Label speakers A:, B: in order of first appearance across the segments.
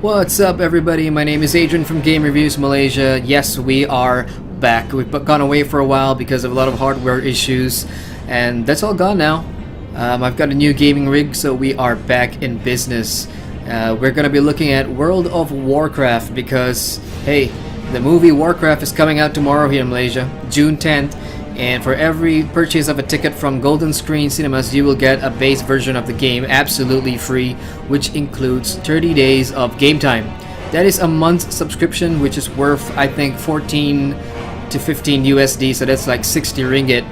A: What's up, everybody? My name is Adrian from Game Reviews Malaysia. Yes, we are back. We've gone away for a while because of a lot of hardware issues, and that's all gone now. I've got a new gaming rig, so we are back in business. We're going to be looking at World of Warcraft because, hey, the movie Warcraft is coming out tomorrow here in Malaysia, June 10th. And for every purchase of a ticket from Golden Screen Cinemas, you will get a base version of the game absolutely free, which includes 30 days of game time. That is a month's subscription, which is worth, I think, 14 to 15 USD, so that's like 60 ringgit.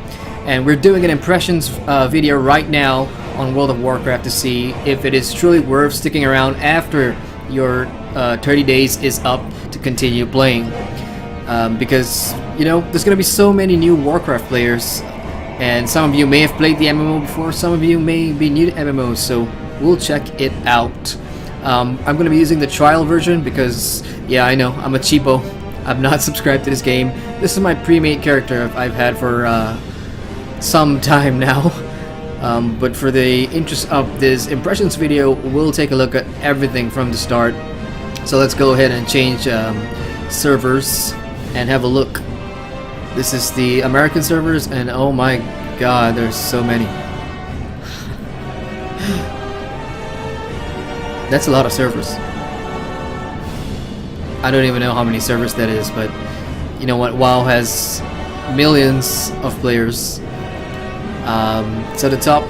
A: And we're doing an impressions video right now on World of Warcraft to see if it is truly worth sticking around after your 30 days is up to continue playing. Because, you know, there's going to be so many new Warcraft players, and some of you may have played the MMO before, some of you may be new to MMOs, so we'll check it out. I'm going to be using the trial version because, yeah, I know, I'm a cheapo. I'm not subscribed to this game. This is my pre-made character I've had for some time now. But for the interest of this impressions video, we'll take a look at everything from the start. So let's go ahead and change servers and have a look. This is the American servers, and oh my god, there's so many. That's a lot of servers. I don't even know how many servers that is, but you know what, WoW has millions of players. So the top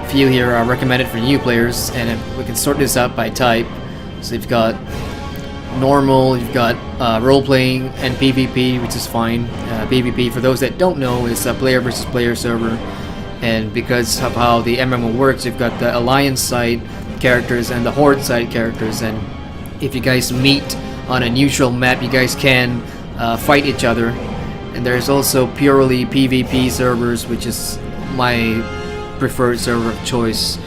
A: few here are recommended for new players, and if we can sort this out by type. So you've got normal, you've got role-playing and PvP, which is fine. PvP, for those that don't know, is a player versus player server, and because of how the MMO works, you've got the Alliance side characters and the Horde side characters, and if you guys meet on a neutral map, you guys can fight each other. And there's also purely PvP servers, which is my preferred server of choice.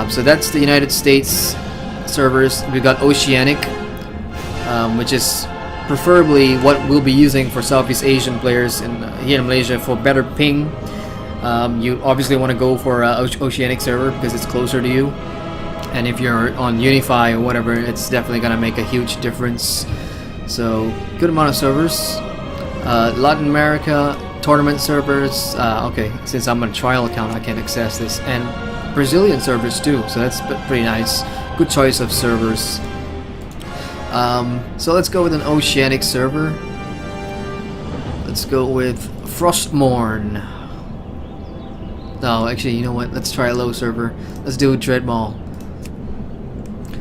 A: So that's the United States servers. We've got Oceanic, which is preferably what we'll be using for Southeast Asian players here in Malaysia for better ping. You obviously want to go for Oceanic server because it's closer to you, and if you're on Unify or whatever, it's definitely gonna make a huge difference. So good amount of servers. Latin America tournament servers. Okay, since I'm on a trial account, I can access this, and Brazilian servers too, so that's pretty nice. Good choice of servers. So let's go with an Oceanic server. Let's go with Frostmourne. No, actually, you know what? Let's try a low server. Let's do Dreadmaw.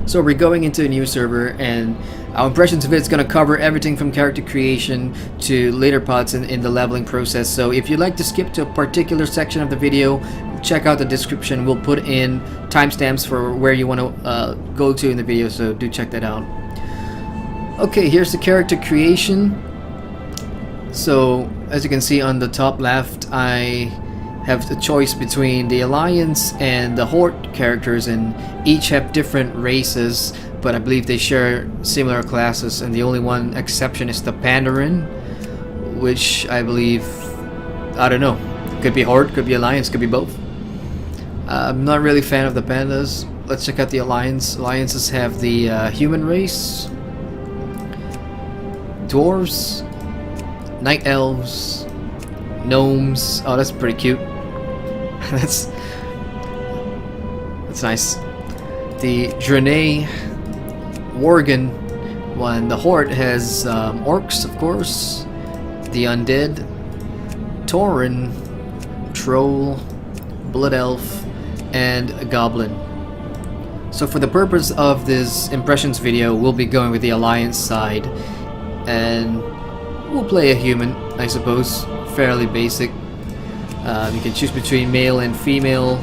A: So we're going into a new server, and our impressions of it's going to cover everything from character creation to later parts in the leveling process. So if you'd like to skip to a particular section of the video, check out the description. We'll put in timestamps for where you want to go to in the video, so do check that out. Okay, here's the character creation. So as you can see on the top left, I have the choice between the Alliance and the Horde characters, and each have different races, but I believe they share similar classes, and the only one exception is the Pandarin, which I believe, I don't know, could be Horde, could be Alliance, could be both. I'm not really a fan of the Pandas. Let's check out the Alliance. Alliances have the human race, dwarves, night elves, gnomes. Oh, that's pretty cute. that's nice. The Draenei, Worgen one. The Horde has orcs, of course, the undead, Tauren, troll, blood elf, and a goblin. So for the purpose of this impressions video, we'll be going with the Alliance side, and we'll play a human, I suppose. Fairly basic. You can choose between male and female.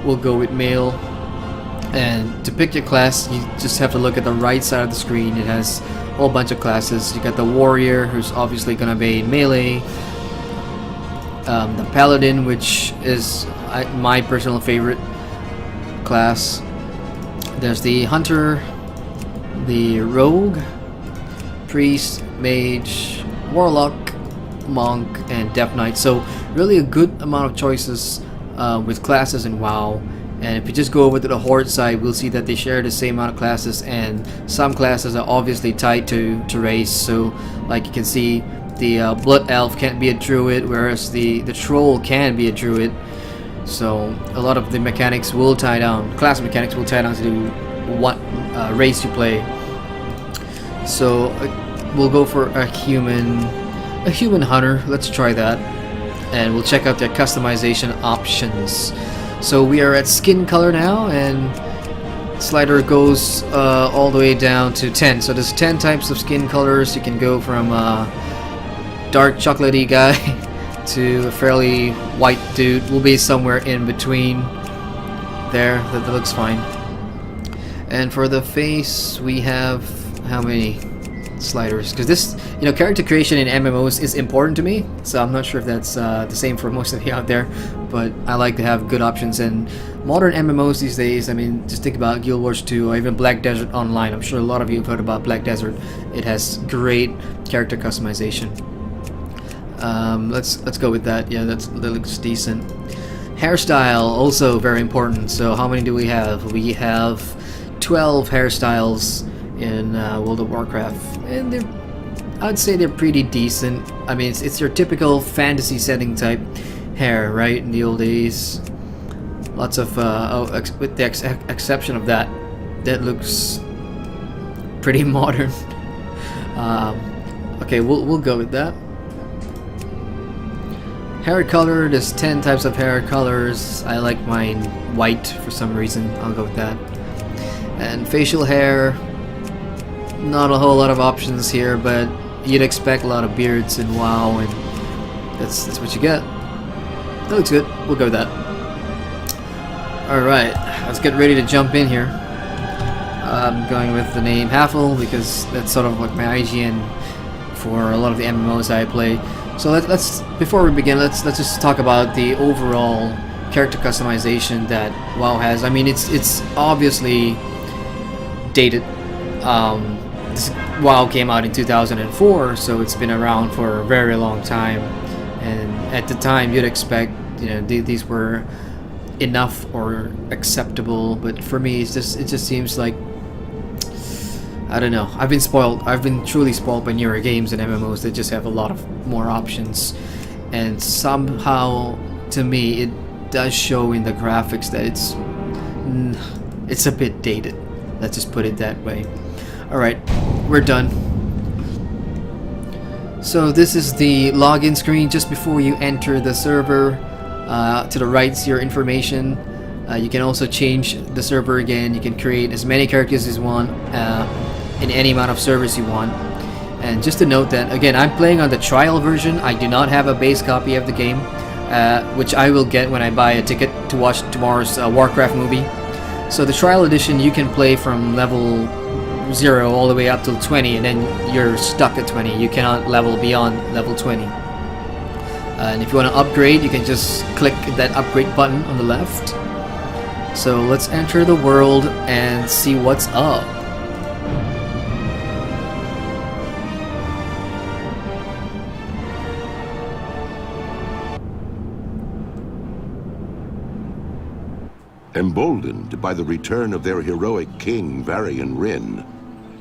A: We'll go with male. And to pick your class, you just have to look at the right side of the screen. It has a whole bunch of classes. You got the warrior, who's obviously gonna be melee. The paladin, which is my personal favorite class. There's the hunter, the rogue, priest, mage, warlock, monk, and death knight. So really a good amount of choices with classes in WoW, And if you just go over to the Horde side, we'll see that they share the same amount of classes, and some classes are obviously tied to race. So, like you can see, the Blood Elf can't be a Druid, whereas the Troll can be a Druid. So, a lot of the mechanics will tie down, class mechanics will tie down to what race you play. So, we'll go for a human hunter. Let's try that, and we'll check out their customization options. So we are at skin color now, and slider goes all the way down to 10. So there's 10 types of skin colors. You can go from dark chocolatey guy to a fairly white dude. We'll be somewhere in between there. That looks fine. And for the face, we have how many sliders? Because this, character creation in MMOs is important to me, so I'm not sure if that's the same for most of you out there, but I like to have good options. And modern MMOs these days, I mean, just think about Guild Wars 2 or even Black Desert Online. I'm sure a lot of you have heard about Black Desert. It has great character customization. Let's go with that. Yeah, that looks decent. Hairstyle, also very important. So how many do we have? We have 12 hairstyles in World of Warcraft, and I'd say they're pretty decent. I mean, it's your typical fantasy setting type hair, right? In the old days, lots of with the exception of that looks pretty modern. Okay, we'll go with that. Hair color, there's 10 types of hair colors. I like mine white for some reason. I'll go with that. And facial hair, not a whole lot of options here, but you'd expect a lot of beards in WoW, and that's what you get. That looks good. We'll go with that. Alright, let's get ready to jump in here. I'm going with the name Haffle because that's sort of like my IGN for a lot of the MMOs I play. So let's before we begin, let's just talk about the overall character customization that WoW has. I mean, it's obviously dated. This WoW came out in 2004, so it's been around for a very long time, and at the time you'd expect these were enough or acceptable, but for me it just seems like, I don't know, I've been truly spoiled by newer games and MMOs that just have a lot of more options, and somehow to me it does show in the graphics that it's a bit dated. Let's just put it that way. Alright, we're done. So this is the login screen just before you enter the server. To the right is your information. You can also change the server again. You can create as many characters as you want in any amount of servers you want. And just to note that, again, I'm playing on the trial version. I do not have a base copy of the game, which I will get when I buy a ticket to watch tomorrow's Warcraft movie. So the trial edition, you can play from level 0 all the way up till 20, and then you're stuck at 20. You cannot level beyond level 20. And if you want to upgrade, you can just click that upgrade button on the left. So let's enter the world and see what's up.
B: Emboldened by the return of their heroic king, Varian Wrynn,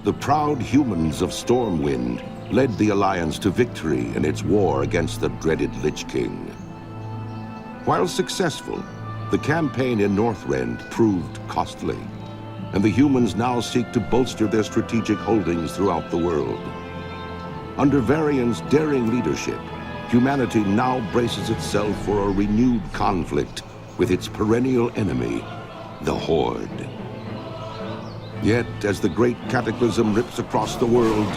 B: the proud humans of Stormwind led the Alliance to victory in its war against the dreaded Lich King. While successful, the campaign in Northrend proved costly, and the humans now seek to bolster their strategic holdings throughout the world. Under Varian's daring leadership, humanity now braces itself for a renewed conflict with its perennial enemy, the Horde. Yet, as the great cataclysm rips across the world,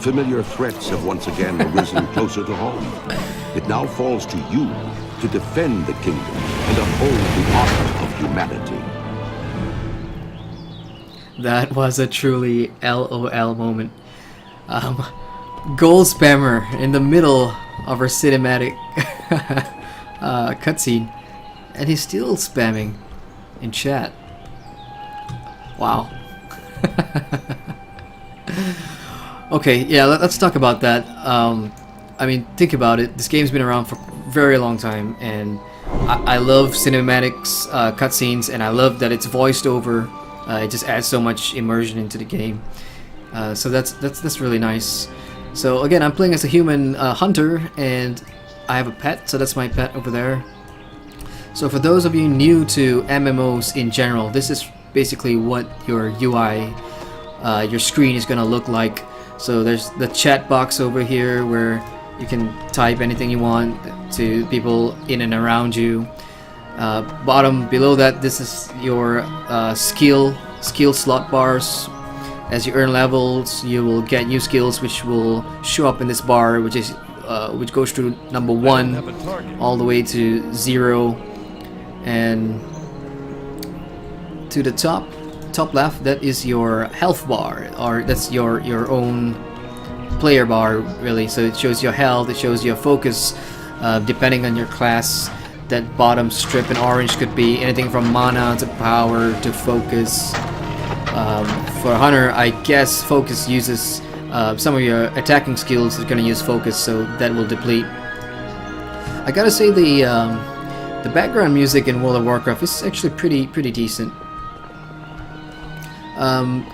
B: familiar threats have once again arisen closer to home. It now falls to you to defend the kingdom and uphold the honor of humanity.
A: That was a truly LOL moment. Gold spammer in the middle of our cinematic cutscene, and he's still spamming in chat. Wow. Okay, yeah, let's talk about that. I mean, think about it. This game's been around for a very long time, and I love cinematics, cutscenes, and I love that it's voiced over. It just adds so much immersion into the game. So that's really nice. So again, I'm playing as a human hunter, and I have a pet, so that's my pet over there. So for those of you new to MMOs in general, this is basically what your UI, your screen is gonna look like. So there's the chat box over here where you can type anything you want to people in and around you. Bottom below that, this is your skill slot bars. As you earn levels, you will get new skills which will show up in this bar, which goes through number 1 all the way to 0, and to the top left, that is your health bar, or that's your own player bar really. So it shows your health, it shows your focus, depending on your class. That bottom strip in orange could be anything from mana to power to focus. For a hunter, I guess focus uses some of your attacking skills is going to use focus, so that will deplete. I gotta say the background music in World of Warcraft is actually pretty decent.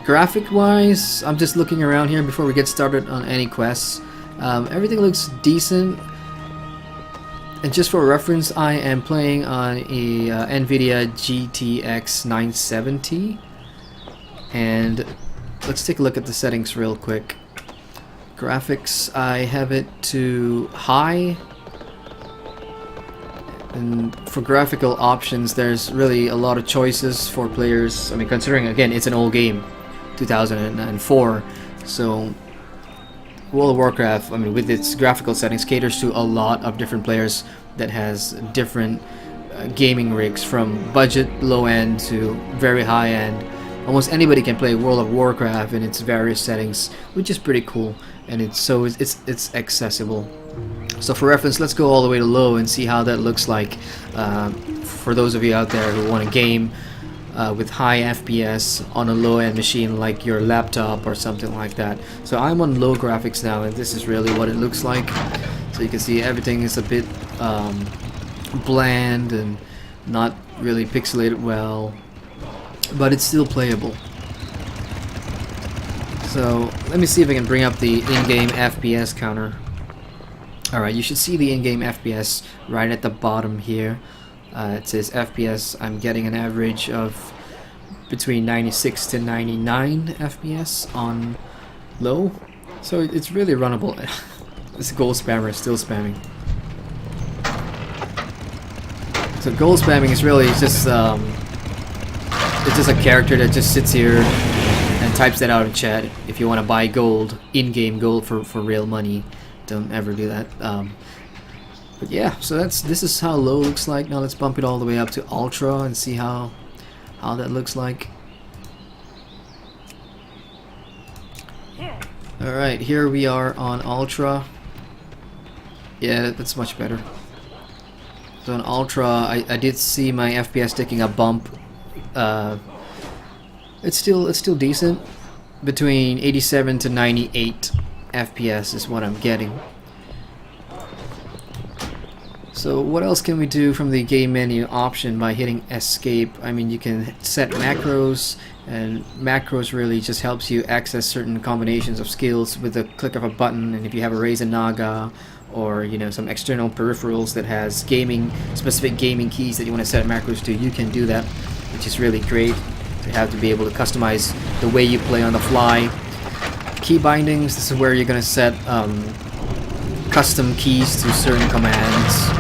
A: Graphic wise, I'm just looking around here before we get started on any quests. Everything looks decent. And just for reference, I am playing on a NVIDIA GTX 970. And let's take a look at the settings real quick. Graphics, I have it to high. And for graphical options, there's really a lot of choices for players. I mean, considering again it's an old game, 2004, so World of Warcraft, I mean, with its graphical settings, caters to a lot of different players that has different gaming rigs, from budget low end to very high end. Almost anybody can play World of Warcraft in its various settings, which is pretty cool, and it's accessible. So for reference, let's go all the way to low and see how that looks like for those of you out there who want a game with high FPS on a low-end machine like your laptop or something like that. So I'm on low graphics now, and this is really what it looks like. So you can see everything is a bit bland and not really pixelated well, but it's still playable. So let me see if I can bring up the in-game FPS counter. Alright, you should see the in-game FPS right at the bottom here. It says FPS. I'm getting an average of between 96 to 99 FPS on low. So it's really runnable. This goal spammer is still spamming. So goal spamming is really just it's just a character that just sits here and types that out in chat. If you want to buy gold, in-game gold for real money, don't ever do that. But yeah, so this is how low looks like. Now let's bump it all the way up to ultra and see how that looks like. Alright, here we are on ultra. Yeah, that's much better. So on ultra, I did see my FPS taking a bump. It's still decent. Between 87 to 98 FPS is what I'm getting. So what else can we do from the game menu option by hitting escape? I mean, you can set macros, and macros really just helps you access certain combinations of skills with the click of a button. And if you have a Razen Naga or some external peripherals that has specific gaming keys that you want to set macros to, you can do that, which is really great. You have to be able to customize the way you play on the fly. Key bindings, this is where you're going to set custom keys to certain commands.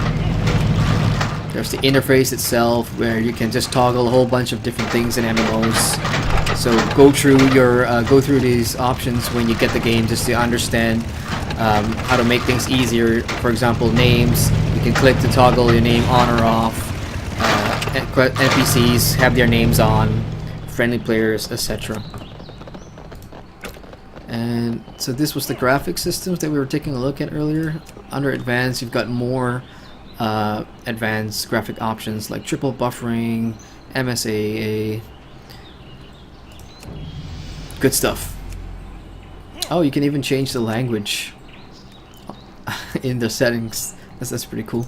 A: There's the interface itself, where you can just toggle a whole bunch of different things in MMOs. So go through these options when you get the game, just to understand how to make things easier. For example, names, you can click to toggle your name on or off. NPCs have their names on, friendly players, etc. And so this was the graphic systems that we were taking a look at earlier. Under advanced, you've got more advanced graphic options like triple buffering, MSAA. Good stuff. Oh, you can even change the language in the settings. That's pretty cool.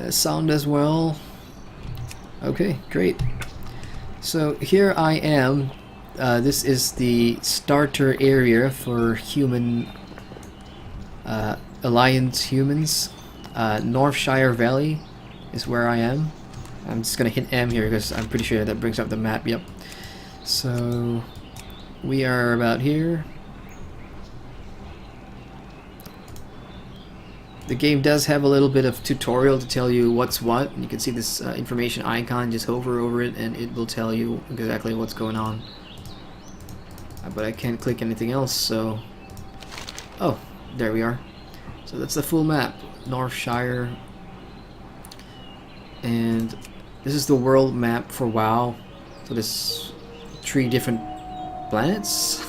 A: Sound as well. Okay, great. So here I am. This is the starter area for human Alliance humans. Northshire Valley is where I am. I'm just gonna hit M here because I'm pretty sure that brings up the map. Yep. So we are about here. The game does have a little bit of tutorial to tell you what's what. You can see this information icon, just hover over it and it will tell you exactly what's going on. But I can't click anything else, so... Oh, there we are. So that's the full map, Northshire. And this is the world map for WoW. So there's 3 different planets.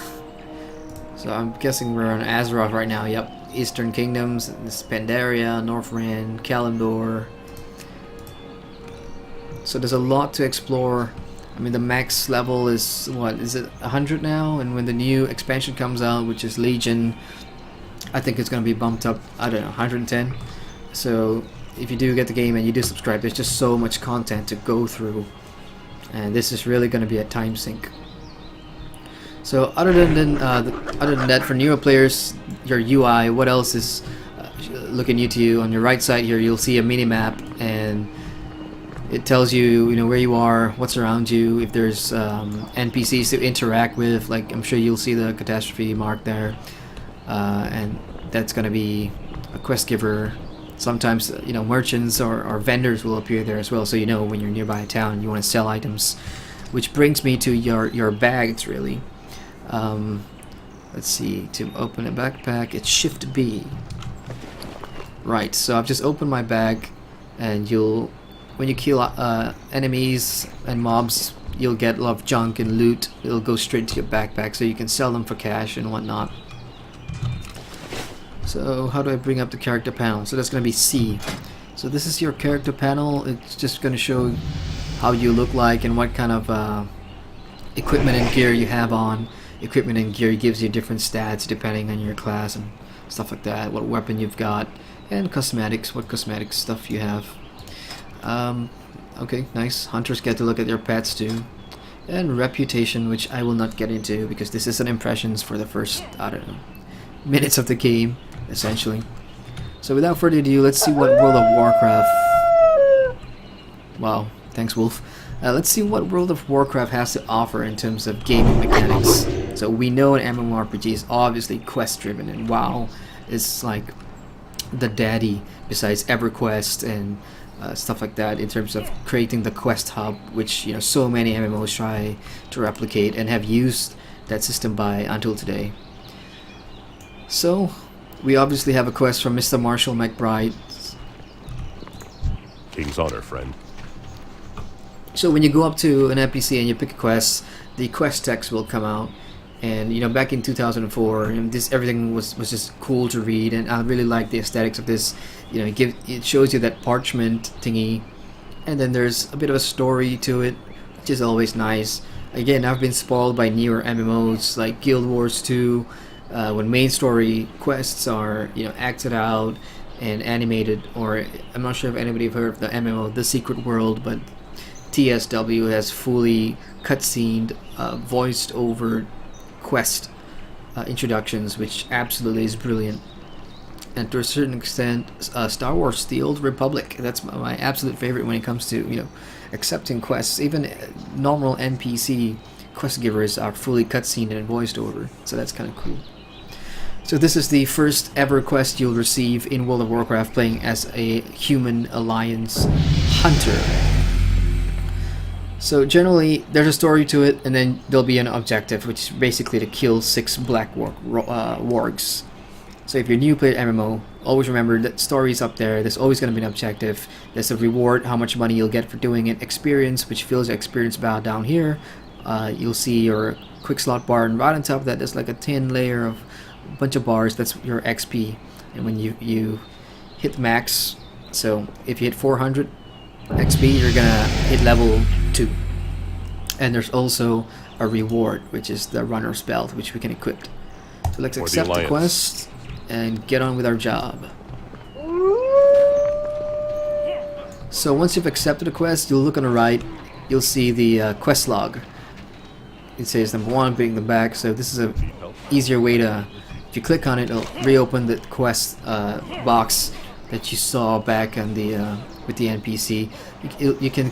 A: So I'm guessing we're on Azeroth right now, yep. Eastern Kingdoms, this Pandaria, Northrend, Kalimdor. So there's a lot to explore. I mean, the max level is, what, is it 100 now? And when the new expansion comes out, which is Legion, I think it's going to be bumped up, I don't know, 110. So if you do get the game and you do subscribe, there's just so much content to go through. And this is really going to be a time sink. So other than that, for newer players, your UI, what else is looking new to you? On your right side here, you'll see a mini map, and it tells you, where you are, what's around you. If there's NPCs to interact with, like I'm sure you'll see the catastrophe mark there, and that's gonna be a quest giver. Sometimes merchants or vendors will appear there as well, so when you're nearby a town and you want to sell items. Which brings me to your bags, really. Let's see, to open a backpack, it's Shift B. Right, so I've just opened my bag, and when you kill enemies and mobs, you'll get a lot of junk and loot. It'll go straight to your backpack, so you can sell them for cash and whatnot. So how do I bring up the character panel? So that's going to be C. So this is your character panel. It's just going to show how you look like and what kind of equipment and gear you have on. Equipment and gear gives you different stats depending on your class and stuff like that. What weapon you've got, and cosmetics, what cosmetic stuff you have. Okay, nice. Hunters get to look at their pets too. And reputation, which I will not get into because this is an impressions for the first, I don't know, minutes of the game, essentially. So without further ado, let's see what World of Warcraft... Wow, thanks Wolf. Let's see what World of Warcraft has to offer in terms of gaming mechanics. So we know an MMORPG is obviously quest driven, and WoW is like the daddy besides EverQuest and stuff like that in terms of creating the quest hub, which so many MMOs try to replicate and have used that system by until today. So we obviously have a quest from Mr. Marshall McBride.
C: King's honor, friend.
A: So when you go up to an NPC and you pick a quest, the quest text will come out. And back in 2004, everything was just cool to read, and I really like the aesthetics of this. It shows you that parchment thingy, and then there's a bit of a story to it, which is always nice. Again, I've been spoiled by newer MMOs like Guild Wars 2, when main story quests are acted out and animated. Or I'm not sure if anybody have heard of the MMO The Secret World, but TSW has fully cutscened, voiced over quest introductions, which absolutely is brilliant. And to a certain extent, Star Wars The Old Republic, that's my absolute favorite when it comes to accepting quests. Even normal NPC quest givers are fully cutscened and voiced over, so that's kind of cool. So this is the first ever quest you'll receive in World of Warcraft, playing as a human alliance hunter. So generally, there's a story to it, and then there'll be an objective, which is basically to kill 6 black wargs. So if you're new to MMO, always remember that story's up there. There's always going to be an objective. There's a reward, how much money you'll get for doing it. Experience, which fills your experience bar down here. You'll see your quick slot bar, and right on top of that, there's like a thin layer of a bunch of bars. That's your XP. And when you hit max, so if you hit 400 XP, you're gonna hit level 2. And there's also a reward, which is the runner's belt, which we can equip. So let's accept the quest and get on with our job. So once you've accepted a quest, you'll look on the right, you'll see the quest log. It says number 1, bring them back. So this is a easier way to, if you click on it, it'll reopen the quest box that you saw back on the with the NPC. You can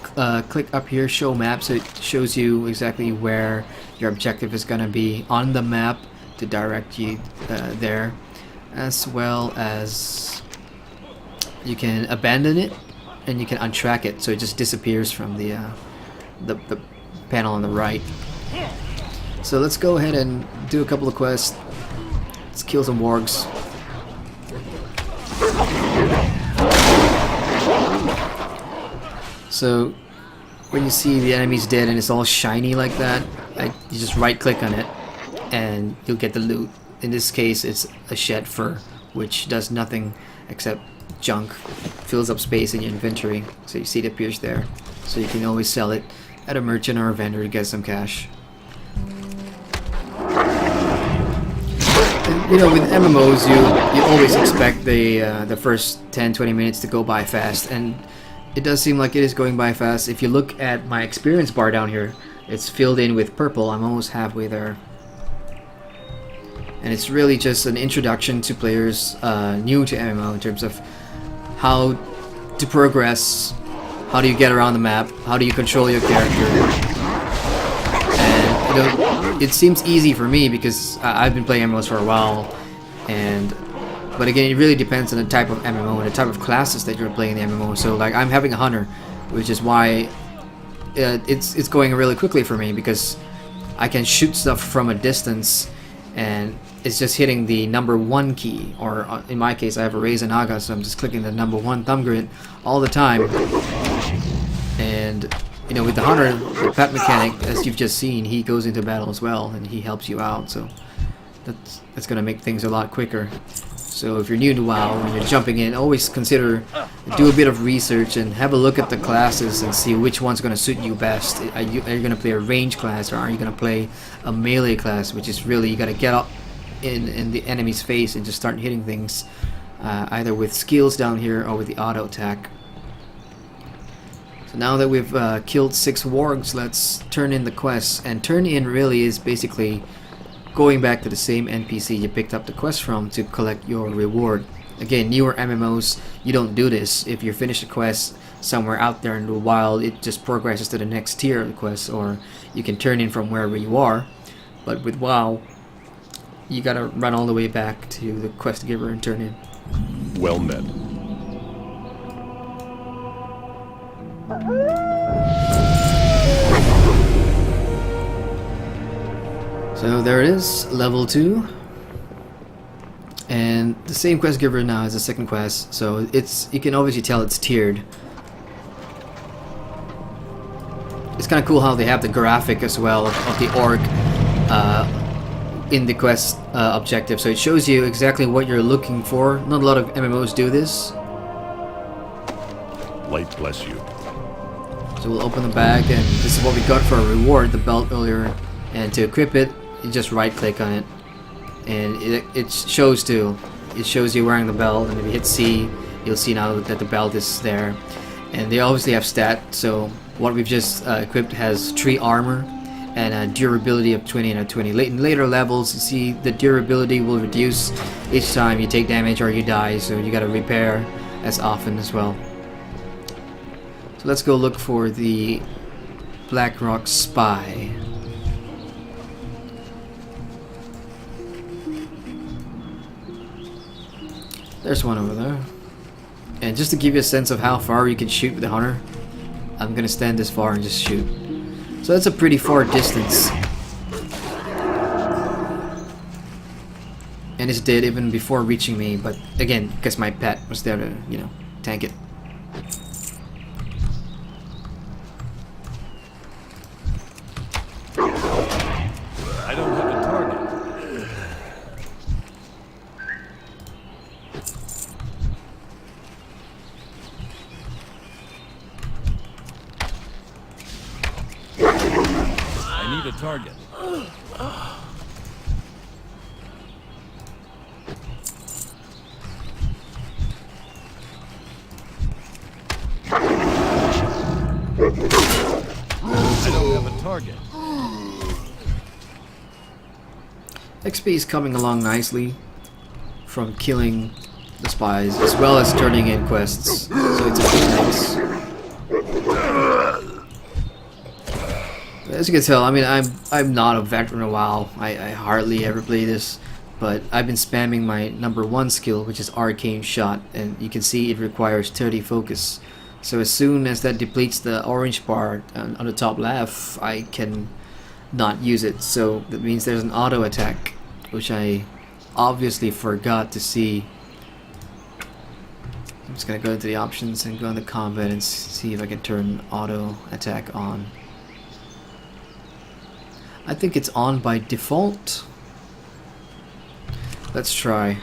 A: click up here, show map, so it shows you exactly where your objective is gonna be on the map to direct you there, as well as you can abandon it and you can untrack it, so it just disappears from the panel on the right. So let's go ahead and do a couple of quests. Let's kill some wargs. So when you see the enemy's dead and it's all shiny like that, you just right click on it and you'll get the loot. In this case it's a shed fur, which does nothing except junk, fills up space in your inventory. So you see it appears there, so you can always sell it at a merchant or a vendor to get some cash. And, you know, with MMOs you always expect the first 10-20 minutes to go by fast, and it does seem like it is going by fast. If you look at my experience bar down here, it's filled in with purple. I'm almost halfway there. And it's really just an introduction to players new to MMO in terms of how to progress, how do you get around the map, how do you control your character. And you know, it seems easy for me because I've been playing MMOs for a while, but again, it really depends on the type of MMO and the type of classes that you're playing in the MMO. So like I'm having a hunter, which is why it's going really quickly for me, because I can shoot stuff from a distance and it's just hitting the number 1 key, or in my case I have a Raise Naga, so I'm just clicking the number 1 thumb grid all the time. And you know, with the hunter, the pet mechanic, as you've just seen, he goes into battle as well and he helps you out, so that's gonna make things a lot quicker. So if you're new to WoW, when you're jumping in, always consider, do a bit of research and have a look at the classes and see which one's going to suit you best. Are you going to play a range class, or are you going to play a melee class, which is really, you got to get up in the enemy's face and just start hitting things, either with skills down here or with the auto attack. So now that we've killed 6 wargs, let's turn in the quests. And turn in really is basically going back to the same NPC you picked up the quest from to collect your reward. Again, newer MMOs, you don't do this. If you finish a quest somewhere out there in the wild, it just progresses to the next tier of the quest, or you can turn in from wherever you are. But with WoW, you gotta run all the way back to the quest giver and turn in.
C: Well met.
A: So there it is, level 2, and the same quest giver now has a second quest, so you can obviously tell it's tiered. It's kind of cool how they have the graphic as well of the orc in the quest objective, so it shows you exactly what you're looking for. Not a lot of MMOs do this.
C: Light bless you.
A: So we'll open the bag, and this is what we got for a reward, the belt earlier, and to equip it, you just right click on it and it shows too. It shows you wearing the belt, and if you hit C, you'll see now that the belt is there. And they obviously have stat, so what we've just equipped has 3 armor and a durability of 20 and a 20. In later levels, you see the durability will reduce each time you take damage or you die, so you gotta repair as often as well. So let's go look for the Blackrock Spy. There's one over there. And just to give you a sense of how far you can shoot with the hunter, I'm gonna stand this far and just shoot. So that's a pretty far distance. And it's dead even before reaching me, but again, because my pet was there to, you know, tank it.
C: I don't have a target. I need a target. target.
A: XP is coming along nicely from killing the spies as well as turning in quests, so it's actually nice. As you can tell, I mean, I'm not a veteran in WoW. I hardly ever play this, but I've been spamming my #1 skill, which is Arcane Shot, and you can see it requires 30 focus. So as soon as that depletes the orange part on the top left, I can not use it. So that means there's an auto attack, which I obviously forgot to see. I'm just gonna go into the options and go into combat and see if I can turn auto attack on. I think it's on by default. Let's try.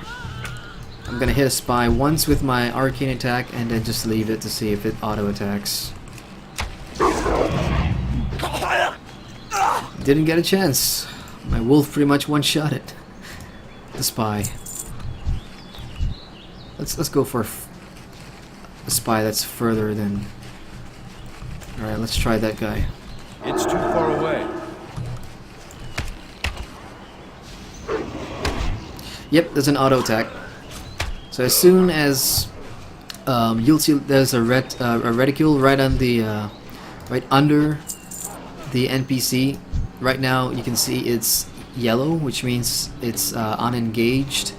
A: I'm gonna hit a spy once with my arcane attack and then just leave it to see if it auto attacks. Didn't get a chance. My wolf pretty much one-shot it. The spy. Let's go for a spy that's further than. All right, let's try that guy.
C: It's too far away.
A: Yep, there's an auto attack. So as soon as you'll see, there's a reticule right on the right under the NPC. Right now, you can see it's yellow, which means it's unengaged.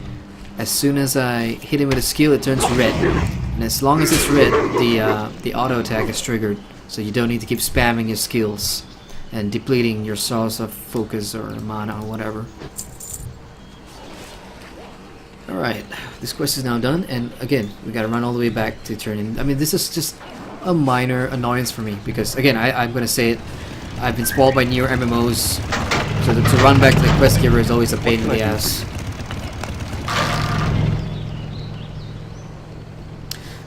A: As soon as I hit him with a skill, it turns red, and as long as it's red, the auto attack is triggered. So you don't need to keep spamming your skills and depleting your source of focus or mana or whatever. Alright, this quest is now done, and again, we gotta run all the way back to turn in. I mean, this is just a minor annoyance for me, because again, I'm gonna say it, I've been spoiled by newer MMOs, so to run back to the quest giver is always a pain in the ass.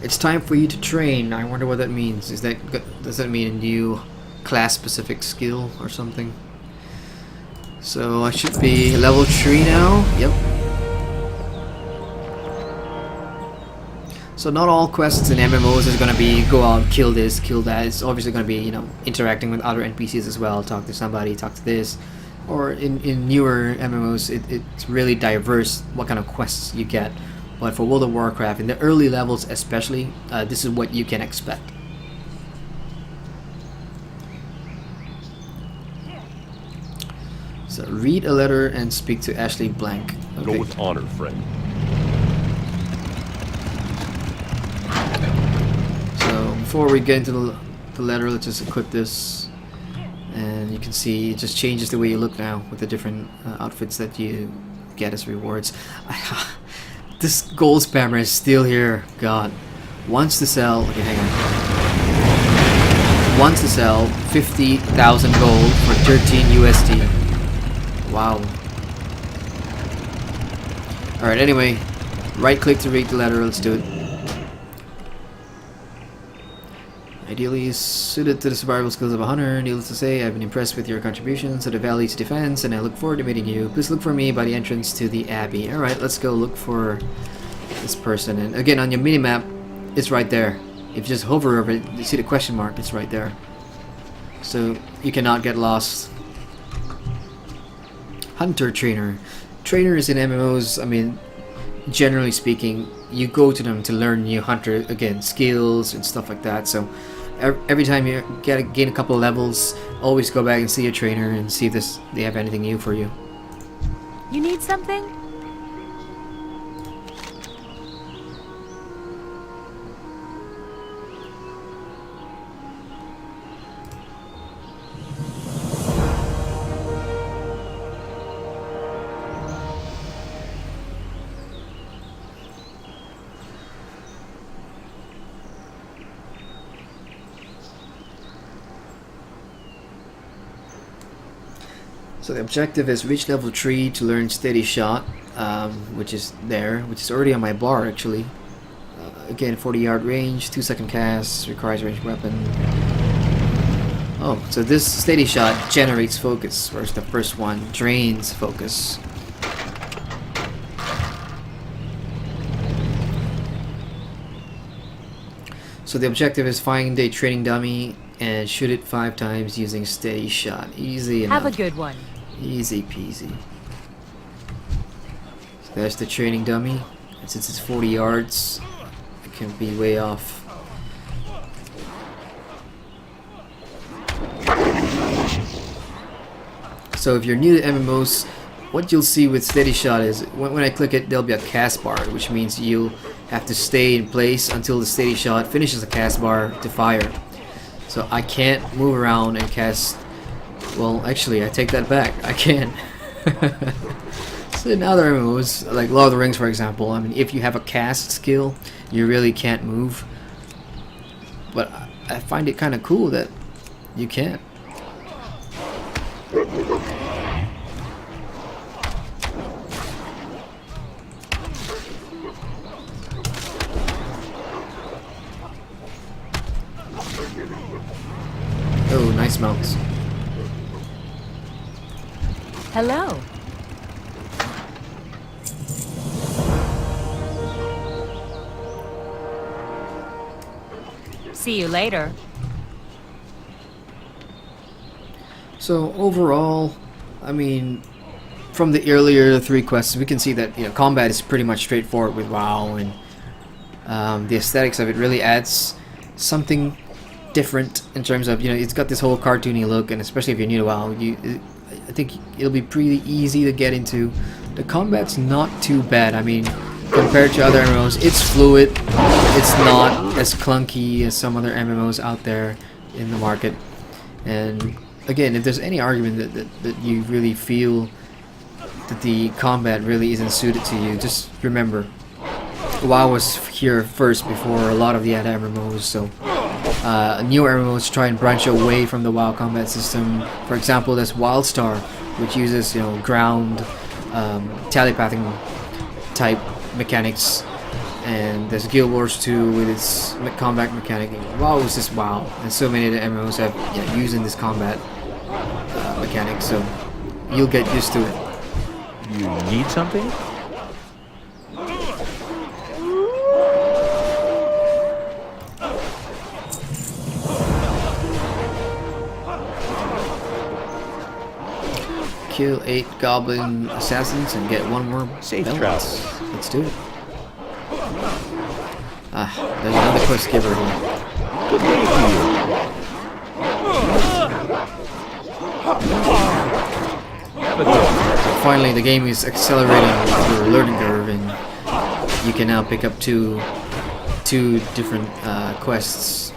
A: It's time for you to train. I wonder what that means. Does that mean a new class-specific skill or something? So I should be level 3 now. Yep. So not all quests in MMOs is gonna be go out, kill this, kill that. It's obviously gonna be, you know, interacting with other NPCs as well. Talk to somebody, talk to this. Or in newer MMOs, it's really diverse what kind of quests you get. But for World of Warcraft, in the early levels especially, this is what you can expect. So read a letter and speak to Ashley Blank. Okay.
C: Go with honor, friend.
A: So before we get into the letter, let's just equip this. And you can see it just changes the way you look now with the different outfits that you get as rewards. This gold spammer is still here. God. Wants to sell. Okay, hang on. Wants to sell 50,000 gold for 13 USD. Wow. Alright, anyway. Right click to read the letter. Let's do it. Ideally suited to the survival skills of a hunter. Needless to say, I've been impressed with your contributions to the valley's defense, and I look forward to meeting you. Please look for me by the entrance to the abbey. Alright, let's go look for this person. And again, on your minimap, it's right there. If you just hover over it, you see the question mark, it's right there. So you cannot get lost. Hunter Trainer. Trainers in MMOs, I mean, generally speaking, you go to them to learn new hunter, again, skills and stuff like that. So every time you gain a couple of levels, always go back and see your trainer and see if they have anything new for you.
D: You need something?
A: So the objective is reach level 3 to learn steady shot, which is already on my bar actually. Again, 40-yard range, 2-second cast, requires ranged weapon. Oh, so this steady shot generates focus, whereas the first one drains focus. So the objective is find a training dummy and shoot it 5 times using steady shot. Easy
D: Have
A: enough.
D: a good one.
A: Easy peasy. So there's the training dummy. And since it's 40 yards, it can be way off. So if you're new to MMOs, what you'll see with steady shot is when I click it, there'll be a cast bar, which means you'll have to stay in place until the steady shot finishes the cast bar to fire. So I can't move around and cast. Well, actually, I take that back. I can. So in other MMOs, like Lord of the Rings, for example, I mean, if you have a cast skill, you really can't move. But I find it kind of cool that you can. Oh, nice mounts.
D: Hello. See you later.
A: So overall, I mean, from the earlier 3 quests, we can see that combat is pretty much straightforward with WoW, and the aesthetics of it really adds something different in terms of it's got this whole cartoony look, and especially if you're new to WoW, I think it'll be pretty easy to get into. The combat's not too bad. I mean, compared to other MMOs, it's fluid. It's not as clunky as some other MMOs out there in the market. And again, if there's any argument that you really feel that the combat really isn't suited to you, just remember, WoW was here first before a lot of the other MMOs. So newer MMOs try and branch away from the WoW combat system. For example, there's WildStar, which uses ground telepathing type mechanics, and there's Guild Wars 2 with its combat mechanic. WoW is just WoW, and so many of the MMOs have using this combat mechanic, so you'll get used to it.
E: You need something?
A: Kill 8 goblin assassins and get 1 more
E: Safe
A: balance.
E: travels.
A: Let's do it. Ah, there's another quest giver here.
E: Good day to you.
A: Finally, the game is accelerating your learning curve, and you can now pick up two different quests.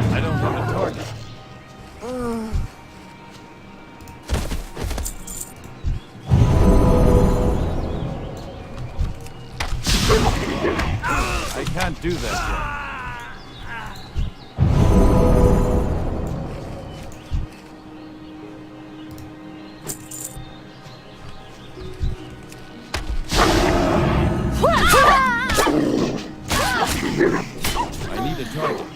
C: I don't have a target. I can't do that yet. I need a target.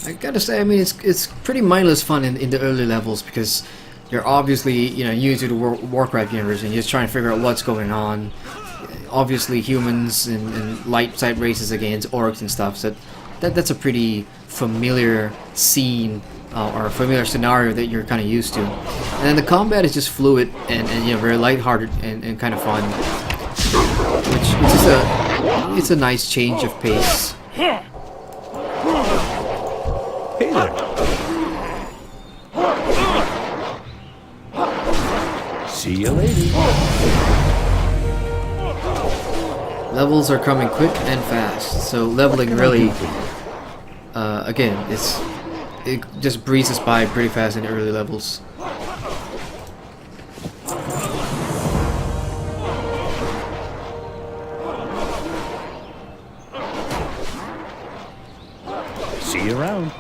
A: I gotta say, I mean, it's pretty mindless fun in the early levels, because you're obviously new to the Warcraft universe, and you're just trying to figure out what's going on. Obviously, humans and light side races against orcs and stuff. So that's a pretty familiar scene or a familiar scenario that you're kind of used to. And then the combat is just fluid and you know, very lighthearted and kind of fun, which is it's a nice change of pace.
E: Hey there. See you later.
A: Levels are coming quick and fast, so leveling really, again, it just breezes by pretty fast in the early levels.
E: See you around.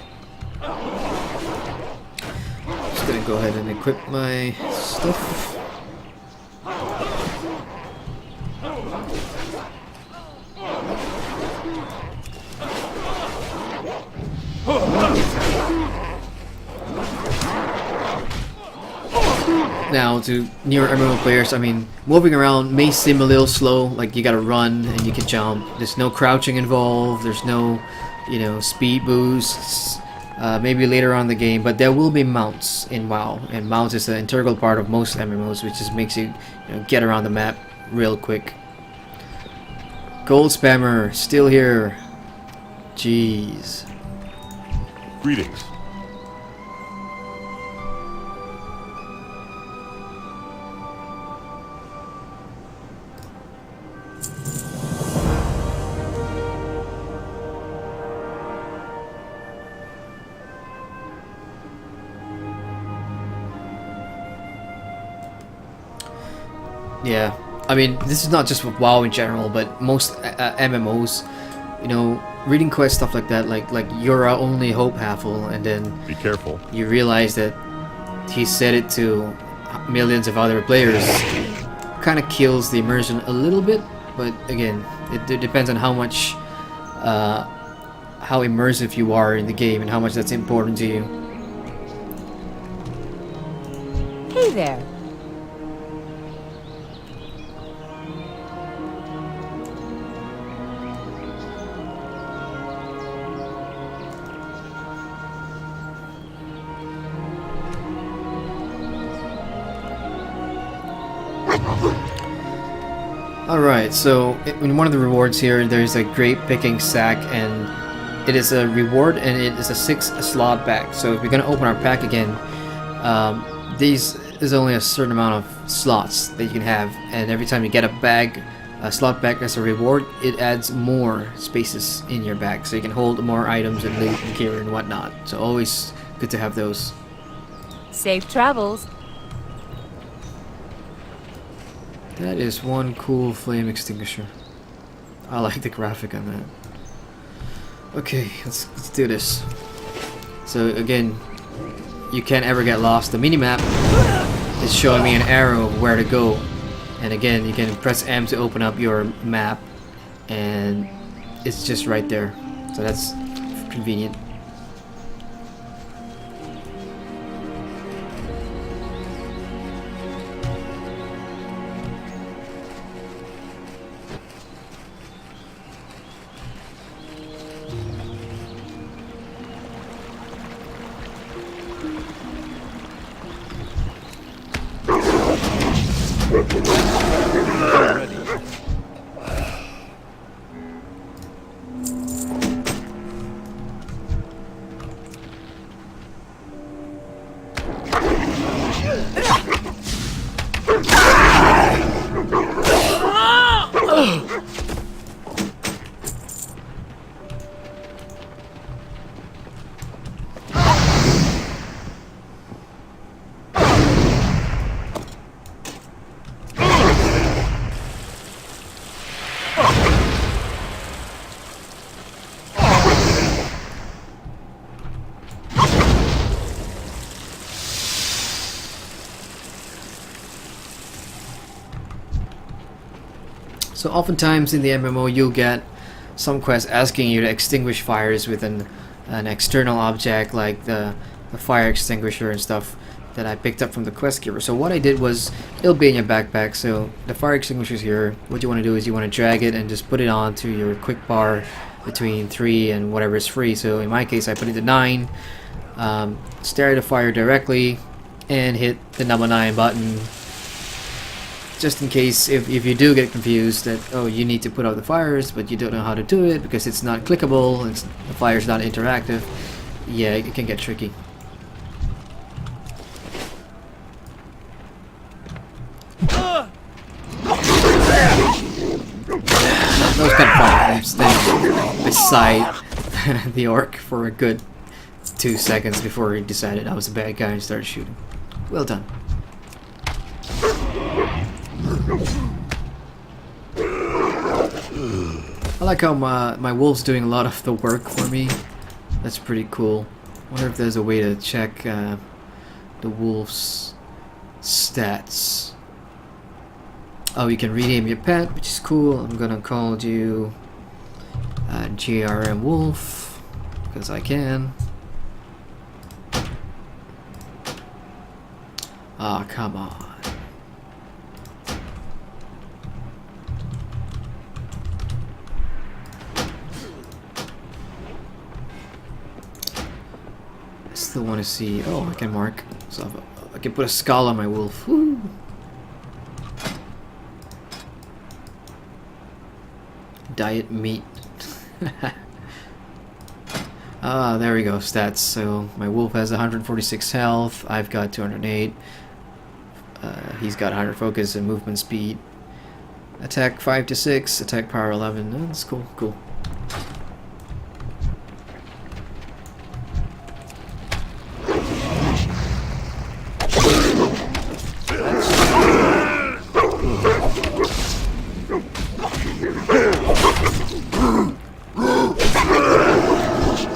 A: Just gonna go ahead and equip my stuff. Now, to newer MMO players, I mean, moving around may seem a little slow, like you gotta run and you can jump. There's no crouching involved, there's no, you know, speed boosts, maybe later on in the game, but there will be mounts in WoW, and mounts is an integral part of most MMOs, which just makes you, get around the map real quick. Gold Spammer, still here. Jeez.
C: Greetings.
A: Yeah, I mean, this is not just with WoW in general, but most MMOs, reading quests, stuff like that, like you're our only hope, Haffle, and then
C: Be careful.
A: you realize that he said it to millions of other players, kind of kills the immersion a little bit, but again, it depends on how much, how immersive you are in the game and how much that's important to you.
D: Hey there.
A: Alright, so in one of the rewards here, there's a grape picking sack, and it is a reward and it is a 6-slot bag. So if we're going to open our pack again, there's only a certain amount of slots that you can have, and every time you get a slot bag as a reward, it adds more spaces in your bag, so you can hold more items and loot and gear and whatnot. So always good to have those.
D: Safe travels.
A: That is one cool flame extinguisher. I like the graphic on that. Okay, let's do this. So again, you can't ever get lost. The minimap is showing me an arrow of where to go. And again, you can press M to open up your map, and it's just right there. So that's convenient. So oftentimes in the MMO you'll get some quests asking you to extinguish fires with an external object like the fire extinguisher and stuff that I picked up from the quest giver. So what I did was, it'll be in your backpack, so the fire extinguisher's here. What you want to do is you want to drag it and just put it onto your quick bar between 3 and whatever is free. So in my case, I put it to 9. Stare at the fire directly and hit the number 9 button, just in case if you do get confused that, oh, you need to put out the fires but you don't know how to do it because it's not clickable, the fire's not interactive. Yeah, it can get tricky. That was kind of fun. I'm staying beside the orc for a good 2 seconds before he decided I was a bad guy and started shooting. Well done. I like how my wolf's doing a lot of the work for me. That's pretty cool. I wonder if there's a way to check the wolf's stats. Oh, you can rename your pet, which is cool. I'm gonna call you GRM Wolf, because I can. Ah, come on. I still want to see. Oh, I can mark. So I can put a skull on my wolf. Woo. Diet meat. Ah, there we go. Stats. So my wolf has 146 health. I've got 208. He's got 100 focus and movement speed. Attack 5 to 6. Attack power 11. Oh, that's cool. Cool.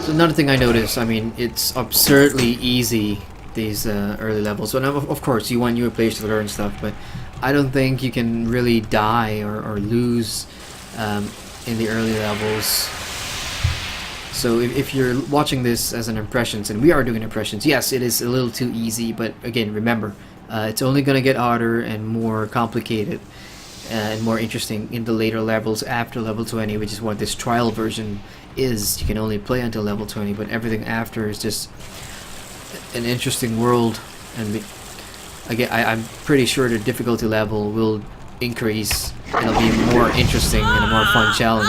A: Another thing I noticed, I mean, it's absurdly easy, these early levels. So now, of course, you want newer players to learn stuff, but I don't think you can really die or lose in the early levels. So if you're watching this as an impressions, and we are doing impressions, yes, it is a little too easy, but again, remember, it's only going to get harder and more complicated and more interesting in the later levels after level 20, which is what this trial version is. You can only play until level 20, but everything after is just an interesting world. And again, I'm pretty sure the difficulty level will increase. It'll be more interesting and a more fun challenge.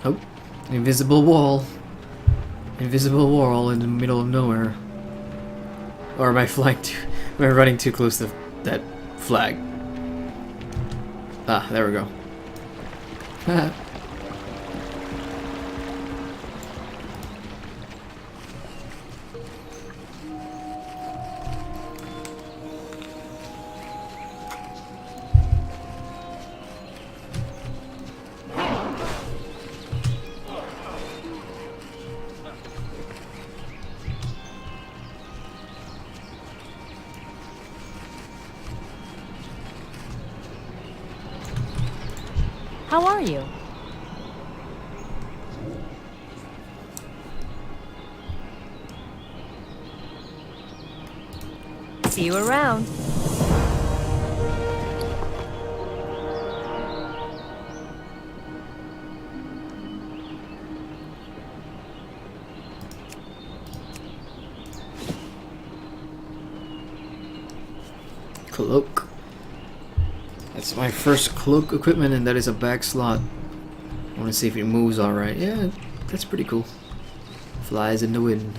A: Oh, invisible wall. Invisible wall in the middle of nowhere. Or am I flying too... am I running too close to that flag? Ah, there we go.
D: How are you? See you around.
A: Cloak. That's my first cloak equipment, and that is a back slot. I want to see if it moves alright. Yeah, that's pretty cool. Flies in the wind.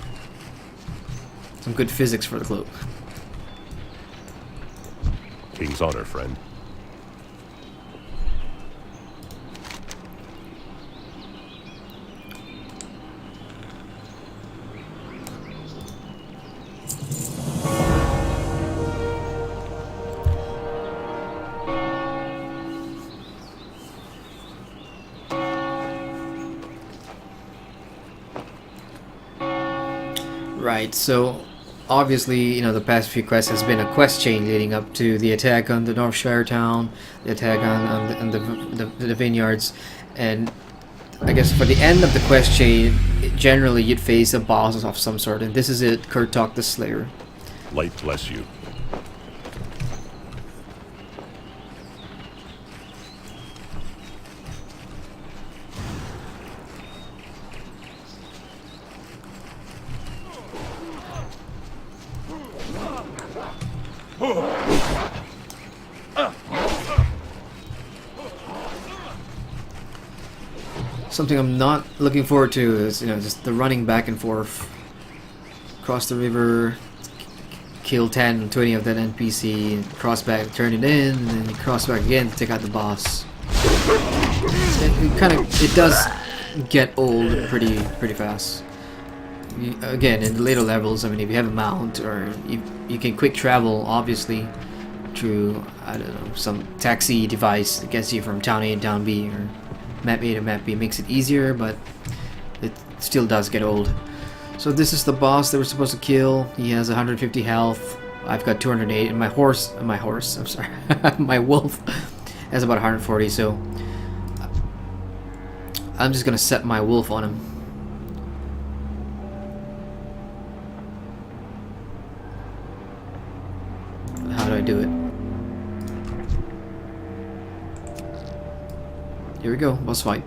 A: Some good physics for the cloak.
C: King's honor, friend.
A: Right, so obviously, you know, the past few quests has been a quest chain leading up to the attack on the Northshire town, the attack on the vineyards, and I guess for the end of the quest chain, generally you'd face a boss of some sort, and this is it, Kurtok the Slayer.
C: Light bless you.
A: Something I'm not looking forward to is, you know, just the running back and forth. Cross the river, kill 10, 20 of that NPC, cross back, turn it in, and then you cross back again to take out the boss. It does get old pretty fast. Again, in the later levels, I mean, if you have a mount, or you can quick travel, obviously, through, I don't know, some taxi device that gets you from town A to town B, or map A to map B. Makes it easier, but it still does get old. So this is the boss that we're supposed to kill. He has 150 health. I've got 208, and my horse, I'm sorry, my wolf has about 140, so I'm just gonna set my wolf on him. How do I do it? Here we go, boss fight.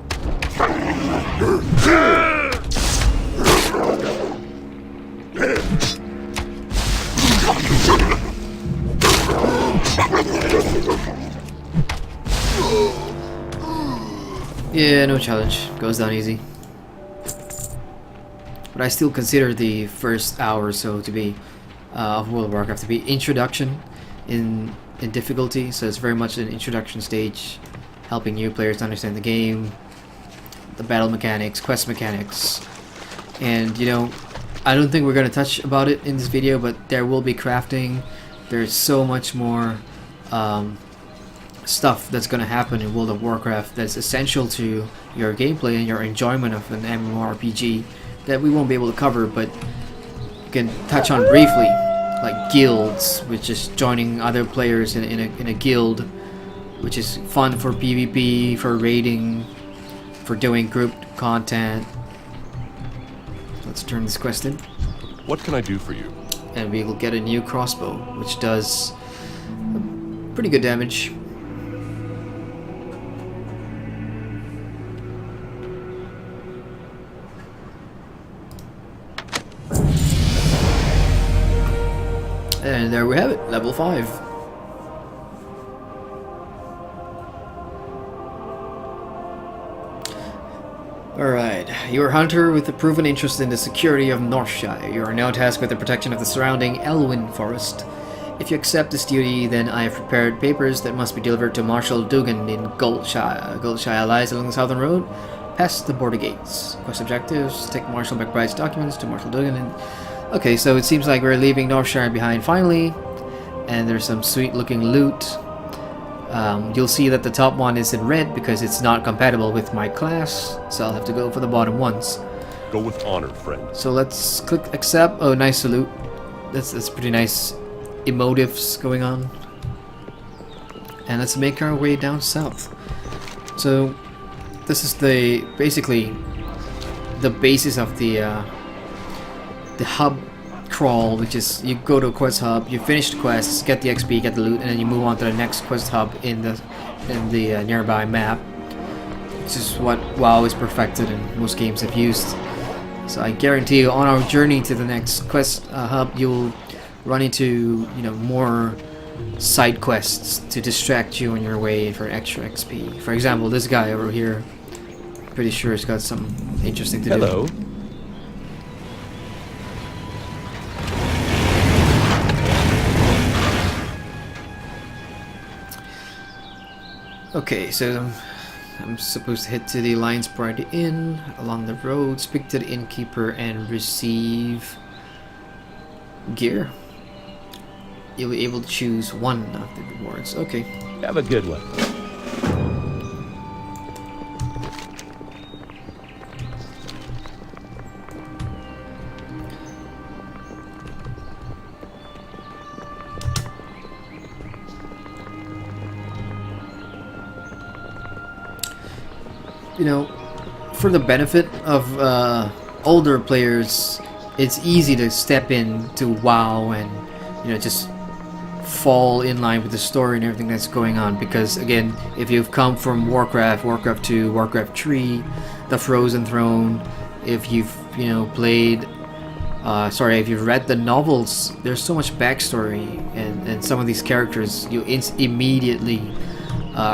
A: Yeah, no challenge. Goes down easy. But I still consider the first hour or so to be of World of Warcraft to be introduction in difficulty. So it's very much an introduction stage, helping new players to understand the game, the battle mechanics, quest mechanics, and you know, I don't think we're gonna touch about it in this video, but there will be crafting. There's so much more stuff that's gonna happen in World of Warcraft that's essential to your gameplay and your enjoyment of an MMORPG that we won't be able to cover, but you can touch on briefly, like guilds, which is joining other players in a guild, which is fun for PvP, for raiding, for doing group content. Let's turn this quest in.
C: What can I do for you?
A: And we will get a new crossbow, which does pretty good damage. And there we have it, level 5. Alright, you are a hunter with a proven interest in the security of Northshire. You are now tasked with the protection of the surrounding Elwyn Forest. If you accept this duty, then I have prepared papers that must be delivered to Marshal Dugan in Goldshire. Goldshire lies along the southern road, past the border gates. Quest objectives, take Marshal McBride's documents to Marshal Dugan and... Okay, so it seems like we're leaving Northshire behind finally, and there's some sweet looking loot. You'll see that the top one is in red because it's not compatible with my class, so I'll have to go for the bottom ones.
C: Go with honor, friend.
A: So let's click accept. Oh, nice salute. That's pretty nice emotives going on. And let's make our way down south. So this is basically the basis of the hub crawl, which is you go to a quest hub, you finish the quests, get the XP, get the loot, and then you move on to the next quest hub in the nearby map. Which is what WoW is perfected and most games have used. So I guarantee you, on our journey to the next quest hub, you'll run into, you know, more side quests to distract you on your way for extra XP. For example, this guy over here, pretty sure he's got some interesting to do.
E: Hello.
A: Okay, so I'm supposed to head to the Alliance Bride Inn along the road, speak to the innkeeper, and receive gear. You'll be able to choose one of the rewards. Okay.
E: Have a good one.
A: you know, for the benefit of older players, it's easy to step into WoW and, you know, just fall in line with the story and everything that's going on, because again, if you've come from Warcraft, Warcraft 2, Warcraft 3, the Frozen Throne, if you've, you know, played if you've read the novels, there's so much backstory, and some of these characters you immediately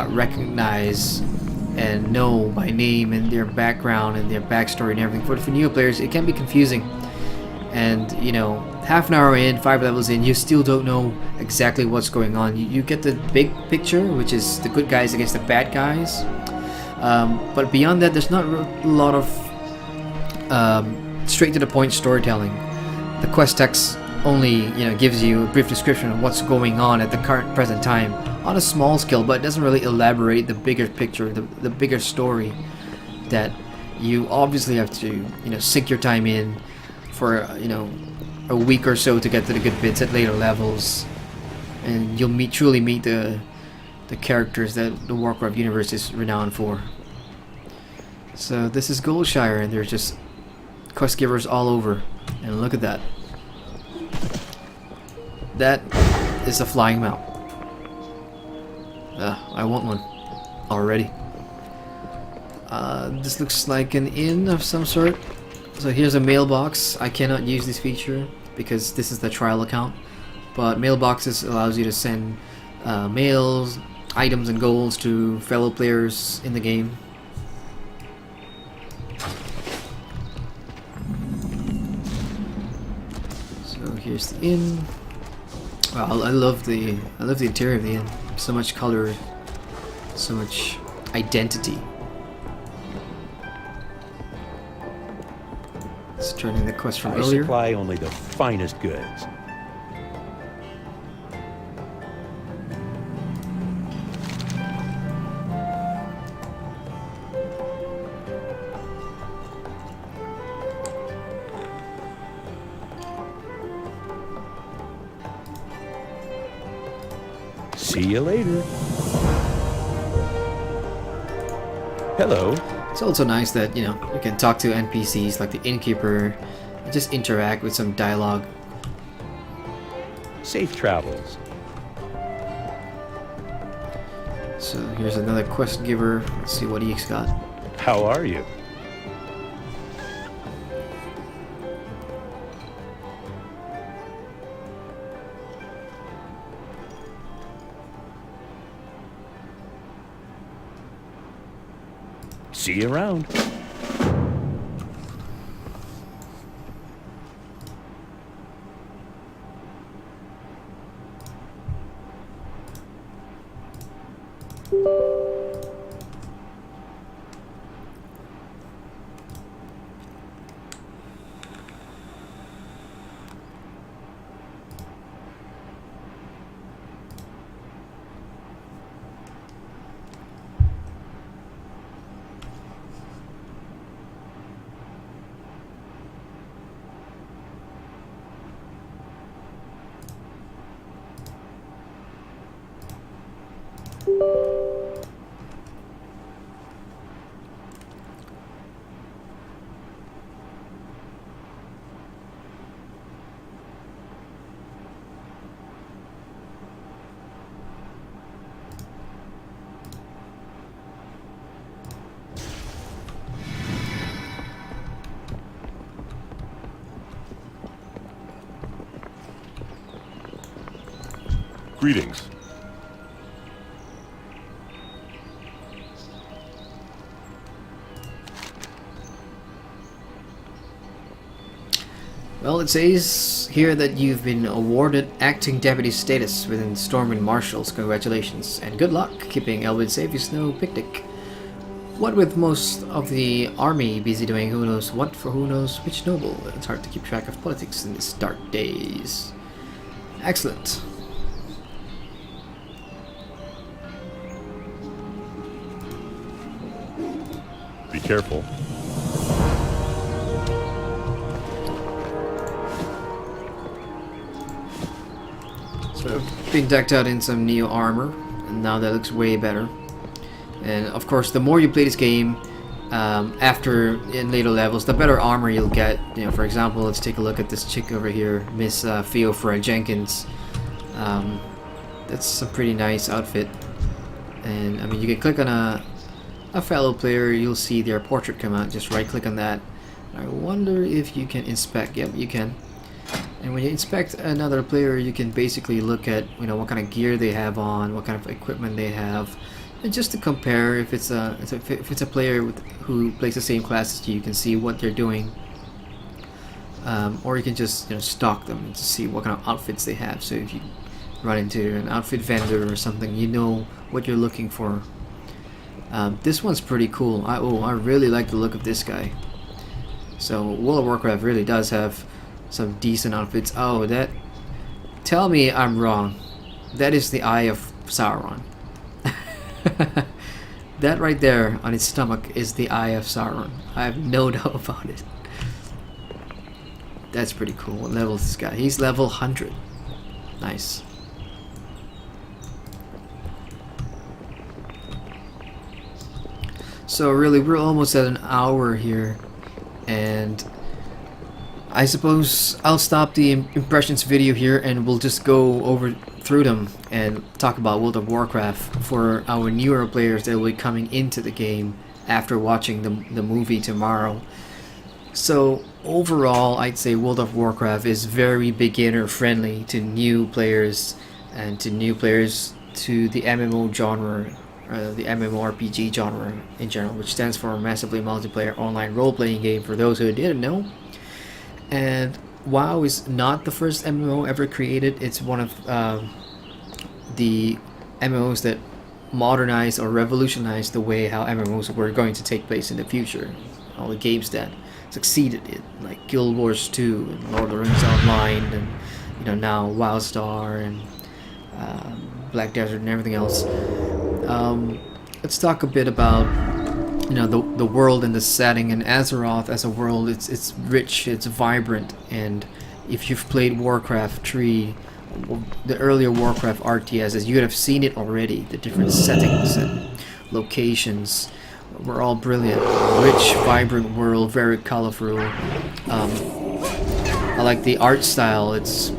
A: recognize and know by name and their background and their backstory and everything. For new players, it can be confusing, and you know, half an hour in, 5 levels in, you still don't know exactly what's going on. You get the big picture, which is the good guys against the bad guys, but beyond that, there's not a lot of straight to the point storytelling. The quest text only, you know, gives you a brief description of what's going on at the current present time on a small scale, but it doesn't really elaborate the bigger picture, the bigger story that you obviously have to, you know, sink your time in for, you know, a week or so to get to the good bits at later levels, and you'll truly meet the characters that the Warcraft universe is renowned for. So this is Goldshire, and there's just quest givers all over, and look at that. That is a flying mount. I want one already. This looks like an inn of some sort. So here's a mailbox. I cannot use this feature because this is the trial account, but mailboxes allows you to send mails, items, and goals to fellow players in the game. So here's the inn. Wow, I love the interior of the inn. So much color, so much identity. Let's turn in the quest from
E: I
A: earlier.
E: supply only the finest goods. See you later. Hello.
A: It's also nice that, you know, you can talk to NPCs like the innkeeper and just interact with some dialogue.
E: Safe travels.
A: So here's another quest giver. Let's see what he's got.
E: How are you? See you around.
C: Greetings.
A: Well, it says here that you've been awarded acting deputy status within Stormwind Marshals. Congratulations, and good luck keeping Elwood safe is no picnic. What with most of the army busy doing who knows what for who knows which noble, it's hard to keep track of politics in these dark days. Excellent.
C: Be careful.
A: So I've been decked out in some Neo armor, and now that looks way better. And of course, the more you play this game, after in later levels, the better armor you'll get. You know, for example, let's take a look at this chick over here, Miss Theophora Jenkins. That's a pretty nice outfit, and I mean, you can click on a fellow player, you'll see their portrait come out. Just right click on that. I wonder if you can inspect. Yep, you can. And when you inspect another player, you can basically look at, you know, what kind of gear they have on, what kind of equipment they have, and just to compare if it's a player who plays the same class as you, you can see what they're doing. Or you can just, you know, stalk them to see what kind of outfits they have. So if you run into an outfit vendor or something, you know what you're looking for. This one's pretty cool. I really like the look of this guy. So World of Warcraft really does have some decent outfits. Oh, that... Tell me I'm wrong. That is the Eye of Sauron. That right there on its stomach is the Eye of Sauron. I have no doubt about it. That's pretty cool. What level is this guy? He's level 100. Nice. So really, we're almost at an hour here, and I suppose I'll stop the impressions video here, and we'll just go through them and talk about World of Warcraft for our newer players that will be coming into the game after watching the movie tomorrow. So overall, I'd say World of Warcraft is very beginner friendly to new players, and to new players to the MMO genre, the MMORPG genre in general, which stands for Massively Multiplayer Online Role-Playing Game, for those who didn't know. And WoW is not the first MMO ever created. It's one of the MMOs that modernized or revolutionized the way how MMOs were going to take place in the future. All the games that succeeded it, like Guild Wars 2 and Lord of the Rings Online, and you know, now WoWstar and Black Desert and everything else. Let's talk a bit about, you know, the world and the setting. And Azeroth as a world, it's rich, it's vibrant, and if you've played Warcraft 3, the earlier Warcraft RTSs, you would have seen it already. The different settings and locations were all brilliant. Rich, vibrant world, very colorful. I like the art style. It's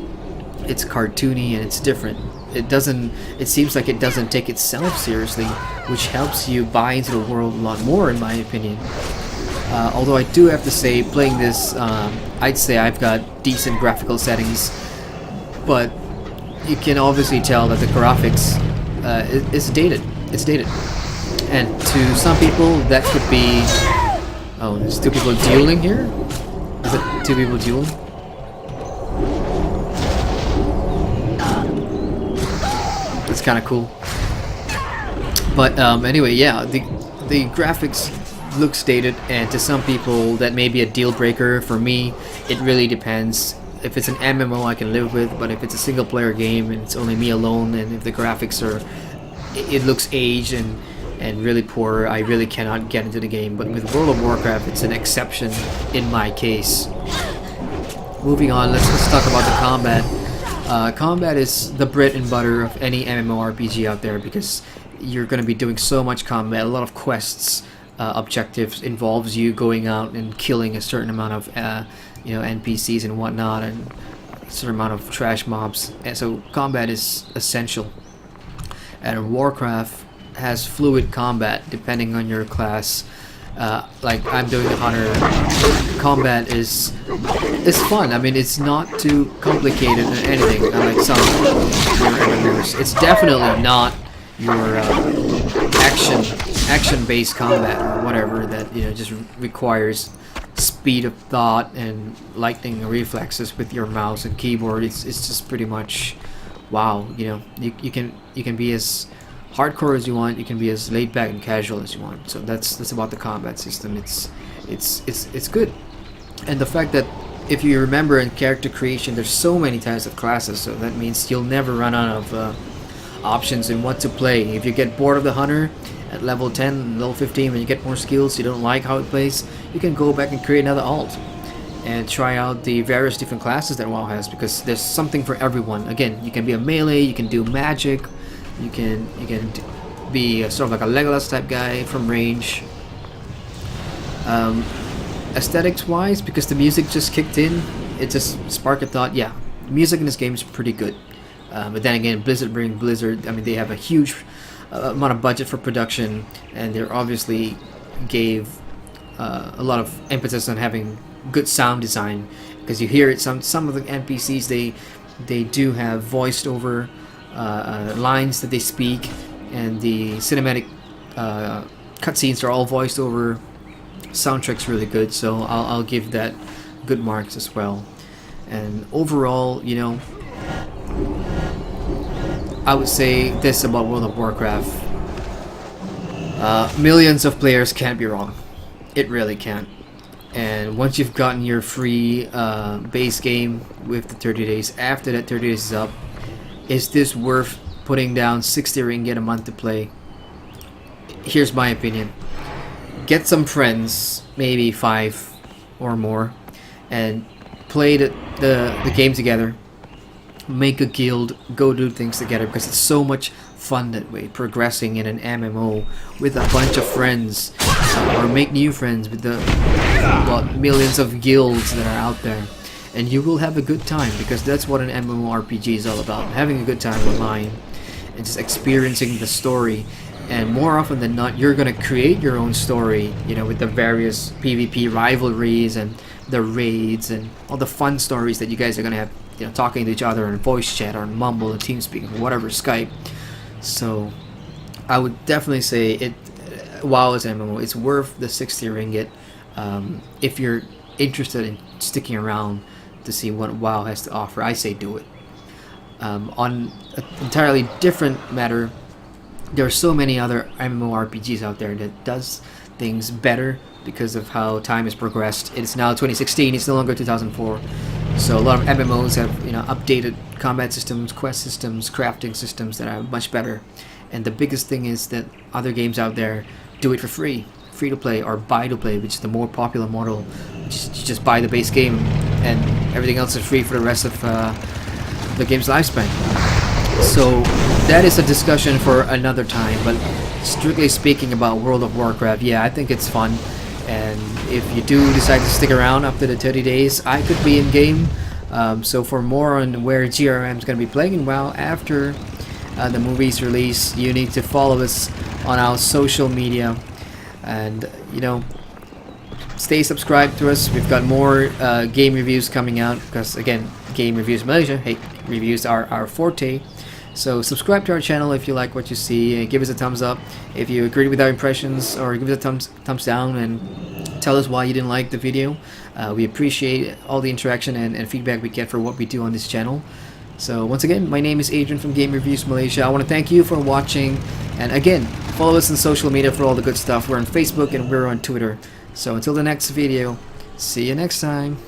A: cartoony and it's different. It seems like it doesn't take itself seriously, which helps you buy into the world a lot more, in my opinion. Although I do have to say, playing this, I'd say I've got decent graphical settings, but you can obviously tell that the graphics is dated. It's dated. And to some people, that could be... Oh, there's two people dueling here? Is it two people dueling? That's kind of cool. But anyway, yeah, the graphics looks dated, and to some people that may be a deal breaker. For me, it really depends. If it's an MMO, I can live with, but if it's a single player game and it's only me alone, and if the graphics are, it looks aged and really poor, I really cannot get into the game. But with World of Warcraft, it's an exception in my case. Moving on, let's talk about the combat. Combat is the bread and butter of any MMORPG out there, because you're going to be doing so much combat. A lot of quests, objectives involves you going out and killing a certain amount of NPCs and whatnot, and a certain amount of trash mobs. And so combat is essential. And Warcraft has fluid combat depending on your class. Like I'm doing the hunter. Combat is fun. I mean, it's not too complicated or anything. Like some MMOs. It's definitely not your action-based combat or whatever that just requires speed of thought and lightning reflexes with your mouse and keyboard. It's just pretty much wow. You can be as hardcore as you want. You can be as laid back and casual as you want. So that's about the combat system. It's good. And the fact that if you remember in character creation, there's so many types of classes, so that means you'll never run out of options in what to play. If you get bored of the hunter at level 10, level 15, when you get more skills, you don't like how it plays, you can go back and create another alt and try out the various different classes that WoW has, because there's something for everyone. Again, you can be a melee, you can do magic, you can be sort of like a Legolas type guy from range. Aesthetics wise, because the music just kicked in, it just sparked a thought. Yeah, music in this game is pretty good. But then again, Blizzard being Blizzard, I mean, they have a huge amount of budget for production, and they obviously gave a lot of emphasis on having good sound design, because you hear it. Some of the NPCs, they do have voiced over lines that they speak, and the cinematic cutscenes are all voiced over. Soundtrack's really good, so I'll give that good marks as well. And overall, you know, I would say this about World of Warcraft: millions of players can't be wrong. It really can't. And once you've gotten your free base game with the 30 days, after that 30 days is up, is this worth putting down 60 ringgit a month to play? Here's my opinion. Get some friends, maybe 5 or more, and play the game together. Make a guild, go do things together, because it's so much fun that way, progressing in an MMO with a bunch of friends, or make new friends with the millions of guilds that are out there, and you will have a good time, because that's what an MMORPG is all about: having a good time online and just experiencing the story. And more often than not, you're gonna create your own story, you know, with the various PvP rivalries and the raids and all the fun stories that you guys are gonna have, you know, talking to each other in voice chat or in Mumble, TeamSpeak, or whatever, Skype. So I would definitely say it. WoW is an MMO. It's worth the 60 ringgit if you're interested in sticking around to see what WoW has to offer. I say do it. On an entirely different matter, there are so many other MMORPGs out there that does things better because of how time has progressed. It's now 2016. It's no longer 2004. So a lot of MMOs have, you know, updated combat systems, quest systems, crafting systems that are much better. And the biggest thing is that other games out there do it for free to play, or buy to play, which is the more popular model. You just buy the base game, and everything else is free for the rest of the game's lifespan. So that is a discussion for another time, but strictly speaking about World of Warcraft, yeah, I think it's fun. And if you do decide to stick around after the 30 days, I could be in game. So for more on where GRM is going to be playing in WoW after the movie's release, you need to follow us on our social media, and, you know, stay subscribed to us. We've got more game reviews coming out, because again, Game Reviews Malaysia, hey, reviews are our forte. So subscribe to our channel if you like what you see, and give us a thumbs up if you agree with our impressions, or give us a thumbs down and tell us why you didn't like the video. We appreciate all the interaction and feedback we get for what we do on this channel. So once again, my name is Adrian from Game Reviews Malaysia. I want to thank you for watching, and again, follow us on social media for all the good stuff. We're on Facebook and we're on Twitter. So until the next video, see you next time.